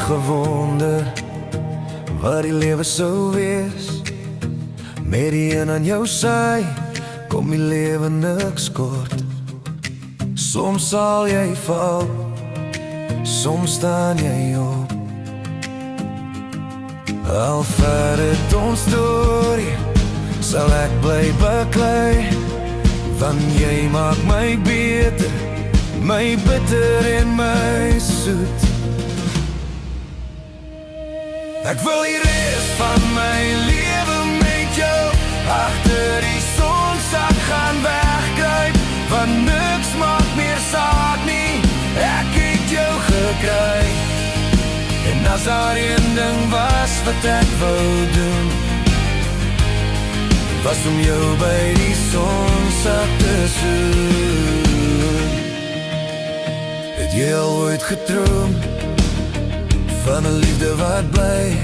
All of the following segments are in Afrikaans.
gewonder wat die lewe sou wees. Met die een aan jou sy, kom die lewe niks kort. Soms sal jy val, soms staan jy op. Al ver het ons storie, sal ek bly baklei, want jy maak my beter, my bitter en my soet. Ek wil die res van my lewe met jou agter die sonsak gaan wegkruip, want niks maak meer saak nie, ek het jou gekry. En as daar een ding was wat ek wou doen, was om jou by die sonsak te soen. Het jy al ooit gedroom van 'n liefde wat bly,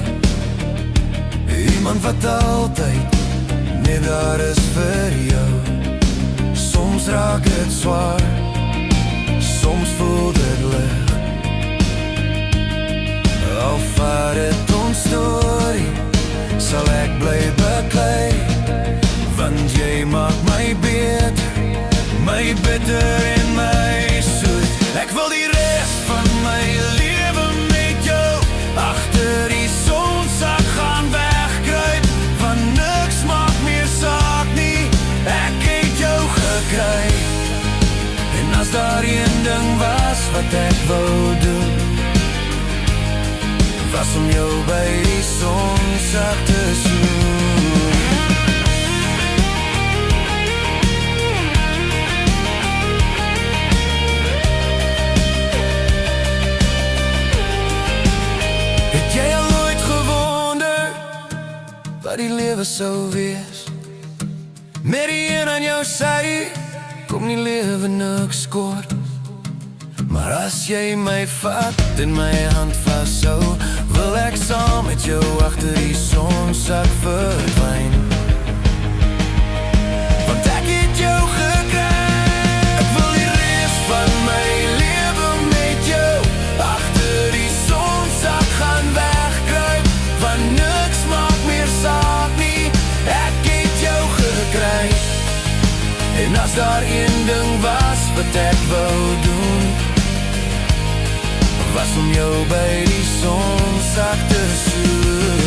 iemand wat altyd net daar is vir jou? Soms raak het zwaar, soms voel dit lig. Al vaar het ons storie, sal ek bly baklei, want jy maak my beter, my bitter en my soet. Ek wil die res van my lewe met jou agter die sonsak gaan wegkruip, want niks maak meer saak nie, ek het jou gekry. En as daar een ding was wat ek wou doen, was om jou by die sonsak te soen. Het jy al ooit gewonder wat die lewe sou wees? Met die een aan jou sy, kom die lewe niks kort. Maar as jy my vat en my hand vashou, wil ek saam met jou agter die sonsak verdwyn, want ek het jou gekry. Ek wil die res van my lewe met jou agter die sonsak gaan wegkruip, want niks maak meer saak nie, ek het jou gekry. En as daar een ding was wat ek wou doen, was om jou by die sonsak te soen.